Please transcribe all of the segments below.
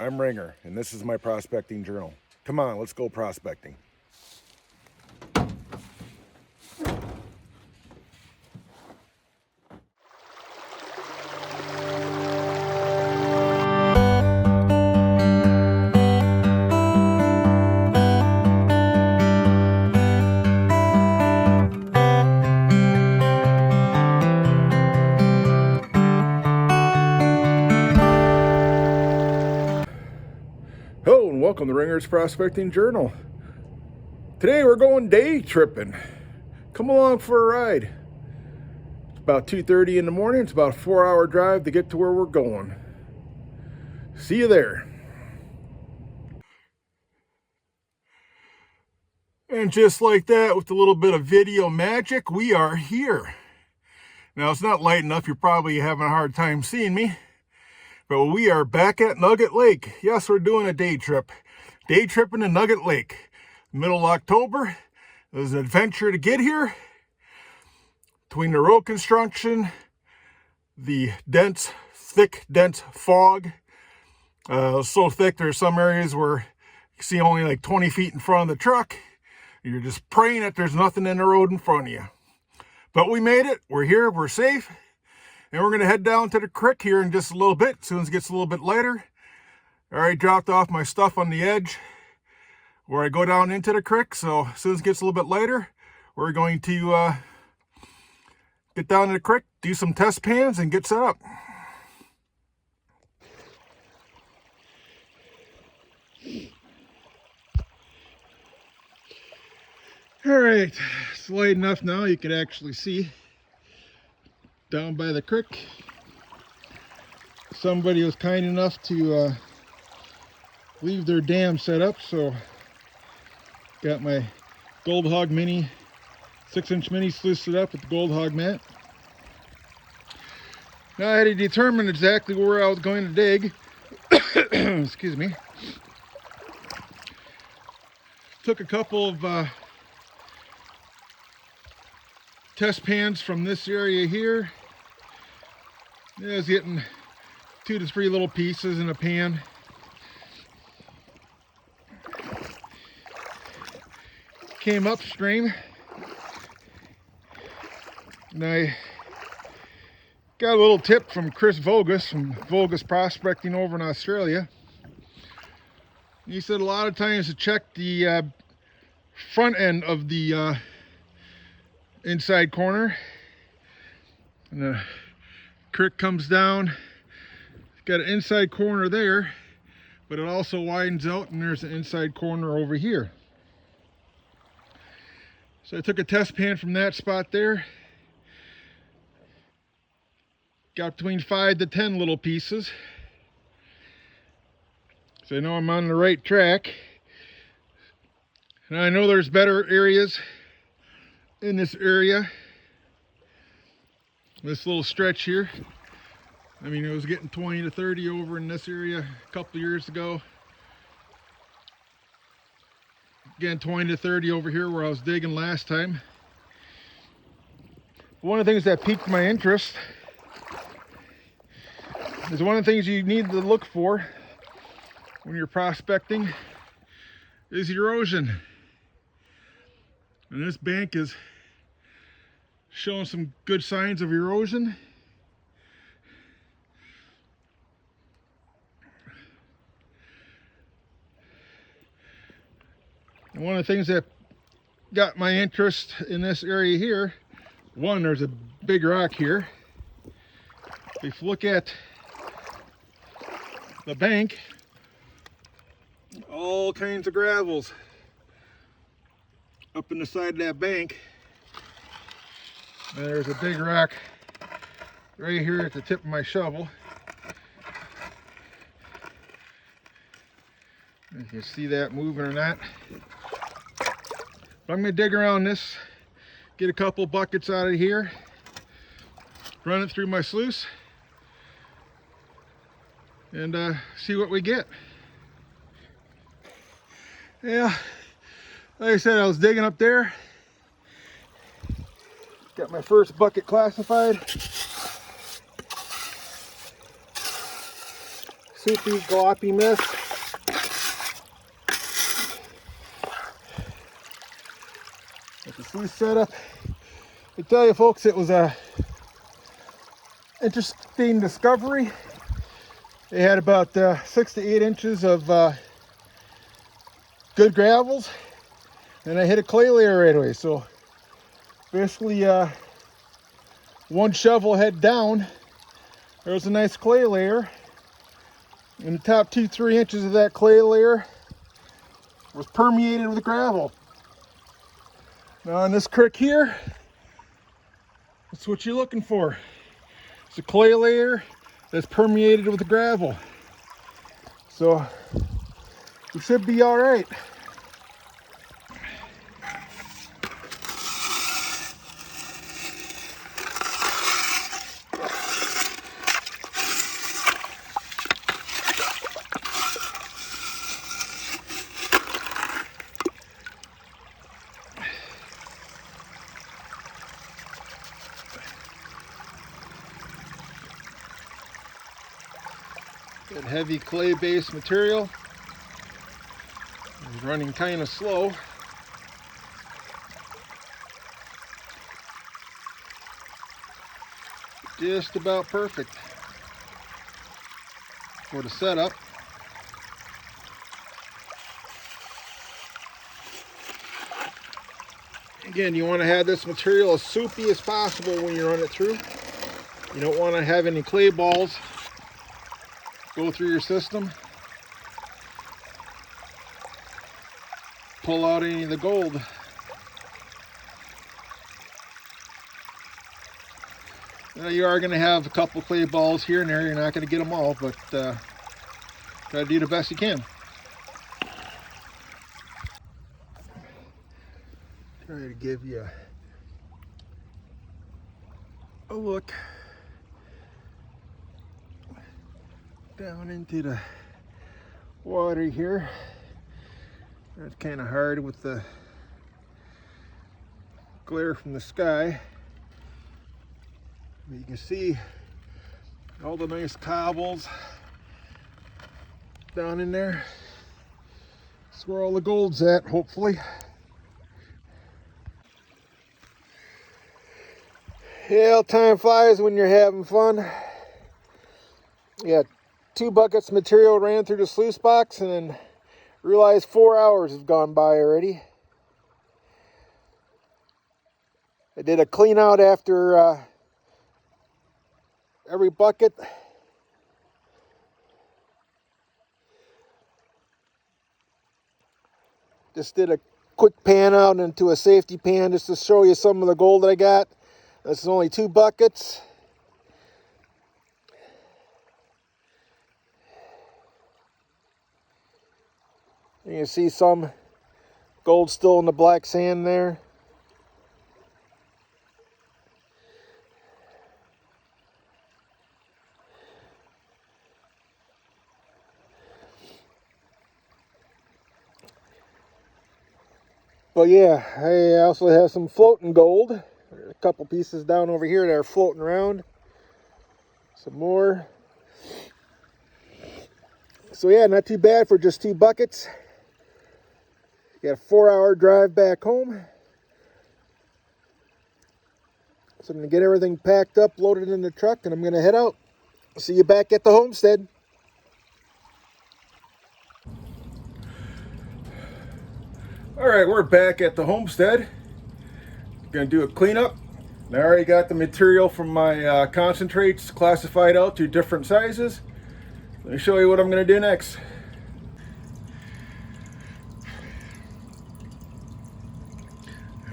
I'm Ringer, and this is my prospecting journal. Come on, let's go prospecting. Hello and welcome to Ringer's Prospecting Journal. Today we're going day tripping. Come along for a ride. It's about 2:30 in the morning. It's about a 4-hour drive to get to where we're going. See you there. And just like that, with a little bit of video magic, we are here. Now it's not light enough. You're probably having a hard time seeing me. But we are back at Nugget Lake. Yes, we're doing a day trip. Day tripping to Nugget Lake. Middle of October. It was an adventure to get here. Between the road construction, the thick, dense fog. It was so thick there's some areas where you can see only like 20 feet in front of the truck. You're just praying that there's nothing in the road in front of you. But we made it. We're here. We're safe. And we're going to head down to the creek here in just a little bit, as soon as it gets a little bit lighter. I already dropped off my stuff on the edge where I go down into the creek. So as soon as it gets a little bit lighter, we're going to get down to the creek, do some test pans, and get set up. All right, it's light enough now you can actually see down by the creek. Somebody was kind enough to leave their dam set up, so got my Gold Hog Mini 6-inch mini sluice set up with the Gold Hog mat. Now I had to determine exactly where I was going to dig. Excuse me. Took a couple of test pans from this area here. I was getting 2 to 3 little pieces in a pan. Came upstream and I got a little tip from Chris Vogus from Vogus Prospecting over in Australia. He said a lot of times to check the front end of the inside corner, and the creek comes down. It's got an inside corner there, but it also widens out and there's an inside corner over here. So I took a test pan from that spot there, got between 5 to 10 little pieces, so I know I'm on the right track. And I know there's better areas in this area, this little stretch here. I mean, it was getting 20 to 30 over in this area a couple of years ago. Again, 20 to 30 over here where I was digging last time. One of the things that piqued my interest is one of the things you need to look for when you're prospecting is erosion. And this bank is showing some good signs of erosion. And one of the things that got my interest in this area here, one, there's a big rock here. If you look at the bank, all kinds of gravels up in the side of that bank. And there's a big rock right here at the tip of my shovel. If you see that moving or not. But I'm going to dig around this, get a couple buckets out of here, run it through my sluice, and see what we get. Yeah, like I said, I was digging up there. Got my first bucket classified. soupy, gloppy mess. With the sluice setup. I tell you folks, it was a interesting discovery. They had about 6 to 8 inches of good gravels, and I hit a clay layer right away. So basically one shovel head down, there was a nice clay layer, and the top 2-3 inches of that clay layer was permeated with gravel. Now on this creek here, that's what you're looking for. It's a clay layer that's permeated with gravel. So you should be all right. That heavy clay-based material is running kind of slow. Just about perfect for the setup. Again, you want to have this material as soupy as possible when you run it through. You don't want to have any clay balls go through your system, pull out any of the gold. Now you are going to have a couple clay balls here and there. You're not going to get them all, but try to do the best you can. Try to give you a look down into the water here. It's kind of hard with the glare from the sky. But you can see all the nice cobbles down in there. That's where all the gold's at, hopefully. Yeah, time flies when you're having fun. Yeah, 2 buckets of material ran through the sluice box, and then realized 4 hours have gone by already. I did a clean out after every bucket. Just did a quick pan out into a safety pan just to show you some of the gold that I got. This is only 2 buckets. You can see some gold still in the black sand there. But yeah, I also have some floating gold. There's a couple pieces down over here that are floating around. Some more. So yeah, not too bad for just 2 buckets. Got a 4-hour drive back home. So I'm going to get everything packed up, loaded in the truck, and I'm going to head out. See you back at the homestead. All right, we're back at the homestead. Going to do a cleanup. I already got the material from my concentrates classified out to different sizes. Let me show you what I'm going to do next.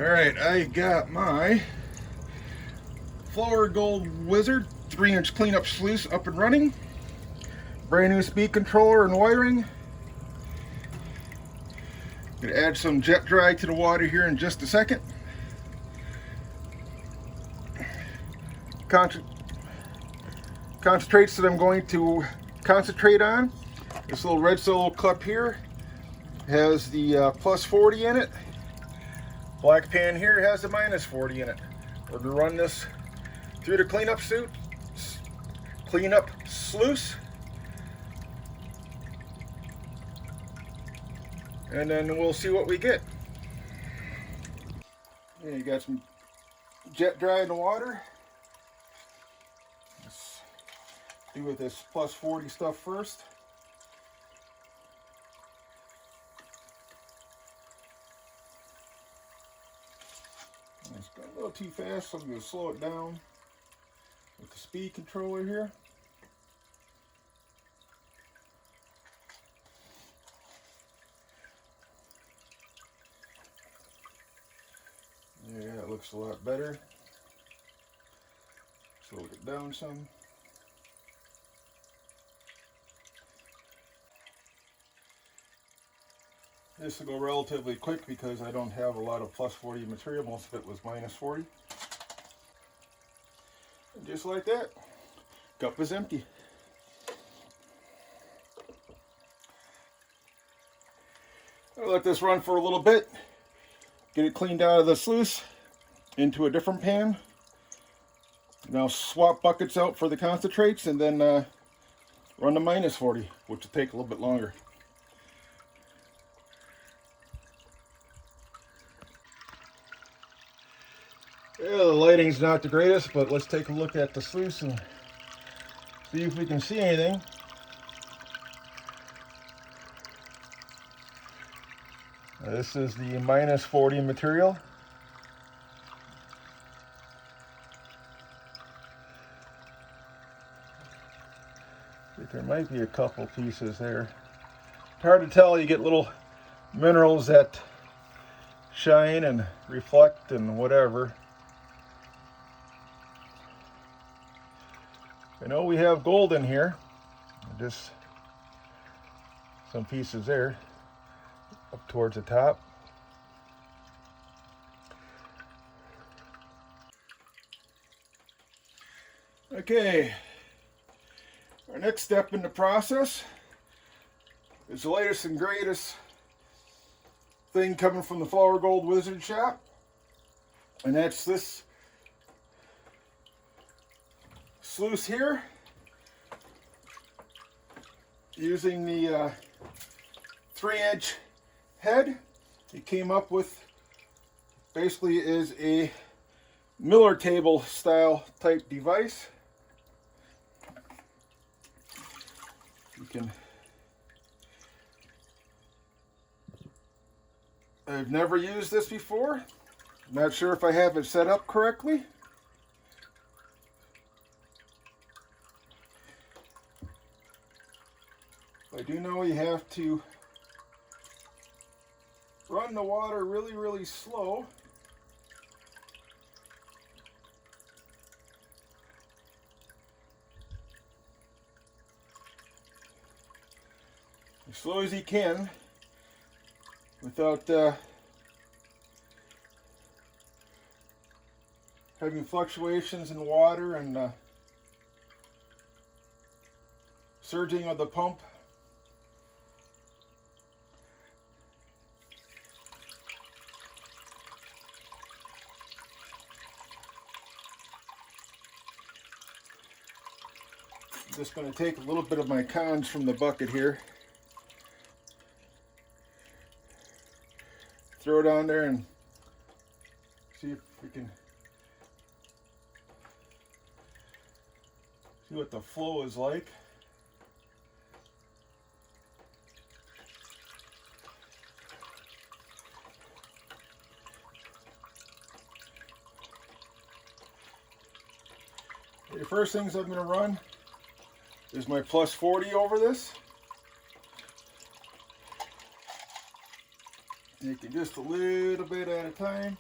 All right, I got my Flower Gold Wizard 3-inch cleanup sluice up and running. Brand new speed controller and wiring. Gonna add some jet dry to the water here in just a second. Concentrates that I'm going to concentrate on. This little red solo cup here has the plus 40 in it. Black pan here has the minus 40 in it. We're gonna run this through the cleanup sluice. and then we'll see what we get. Yeah, you got some jet dry in the water. Let's do with this plus 40 stuff first. It's going a little too fast, so I'm going to slow it down with the speed controller here. Yeah, it looks a lot better. Slow it down some. This will go relatively quick because I don't have a lot of plus 40 material. Most of it was minus 40. And just like that, cup is empty. I'll let this run for a little bit. Get it cleaned out of the sluice into a different pan. Now swap buckets out for the concentrates and then run to minus 40, which will take a little bit longer. Yeah, the lighting's not the greatest, but let's take a look at the sluice and see if we can see anything. This is the minus 40 material. I think there might be a couple pieces there. Hard to tell, you get little minerals that shine and reflect and whatever. I know we have gold in here, just some pieces there up towards the top. Okay, our next step in the process is the latest and greatest thing coming from the Flour Gold Wizard shop, and that's this sluice here, using the 3-inch head. It came up with basically is a Miller table style type device. You can, I've never used this before. Not sure if I have it set up correctly. I do know you have to run the water really, really slow. As slow as you can without having fluctuations in water and surging of the pump. I'm just going to take a little bit of my cons from the bucket here, throw it on there and see if we can see what the flow is like. The first things I'm going to run is my plus 40 over this. Take it just a little bit at a time.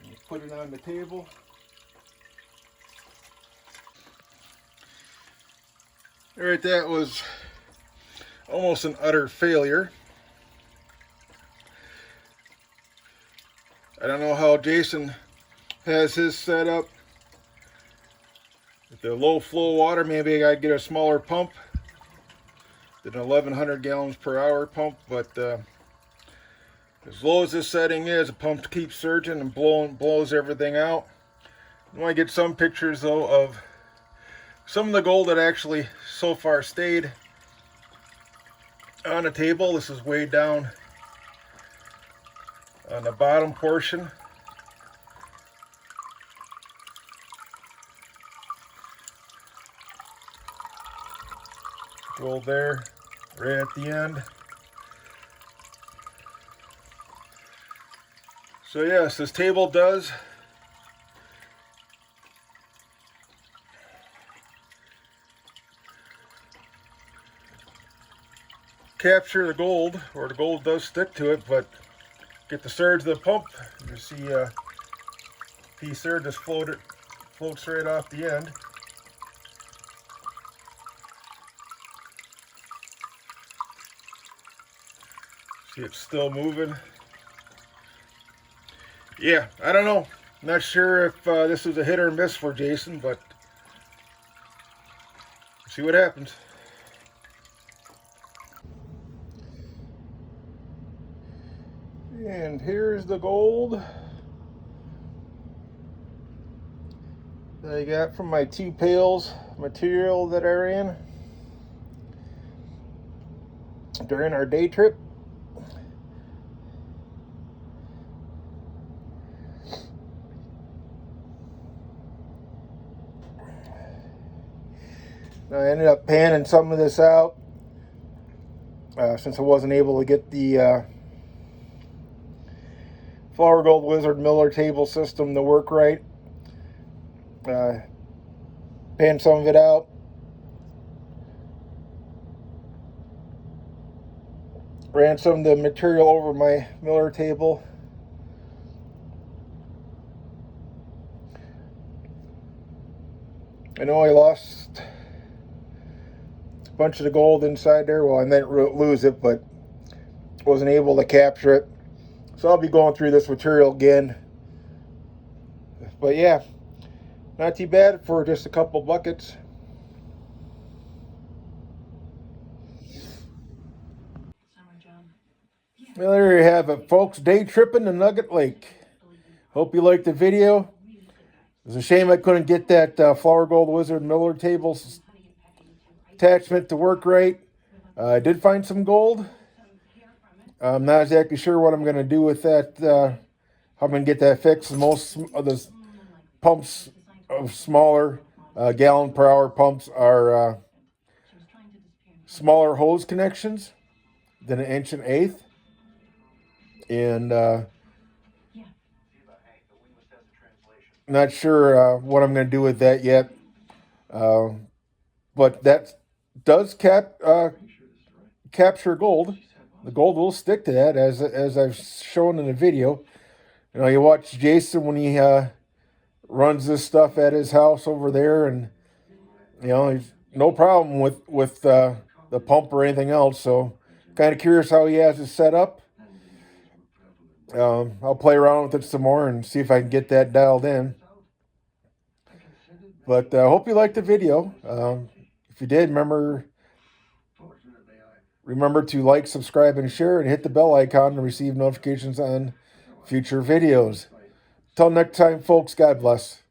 And put it on the table. Alright, that was almost an utter failure. I don't know how Jason has his set up. With the low flow water, maybe I gotta get a smaller pump than an 1100 gallons per hour pump, but as low as this setting is, the pump keeps surging and blows everything out. I want to get some pictures though of some of the gold that actually so far stayed on the table. This is way down on the bottom portion. Gold there, right at the end. So yes, this table does capture the gold, or the gold does stick to it, but get the surge of the pump, you see a piece there just floats right off the end. See, it's still moving. Yeah, I don't know. Not sure if this was a hit or miss for Jason, but see what happens. And here's the gold that I got from my 2 pails material that I ran during our day trip. Now, I ended up panning some of this out since I wasn't able to get the Flower Gold Wizard Miller table system to work right. Panned some of it out. Ran some of the material over my Miller table. I know I lost a bunch of the gold inside there. Well, I didn't lose it, but wasn't able to capture it. So I'll be going through this material again. But yeah, not too bad for just a couple buckets. Well, there you have it, folks. Day tripping to Nugget Lake. Hope you liked the video. It's a shame I couldn't get that Flower Gold Wizard Miller table attachment to work right. I did find some gold. I'm not exactly sure what I'm going to do with that, how I'm going to get that fixed. Most of the pumps of smaller gallon per hour pumps are smaller hose connections than 1/8 inch. And not sure what I'm going to do with that yet. But that does capture gold. The gold will stick to that, as I've shown in the video. You know, you watch Jason when he runs this stuff at his house over there, and you know, he's no problem with the pump or anything else. So, kind of curious how he has it set up. I'll play around with it some more and see if I can get that dialed in. But I hope you liked the video. If you did, remember to like, subscribe, and share, and hit the bell icon to receive notifications on future videos. Till next time, folks, God bless.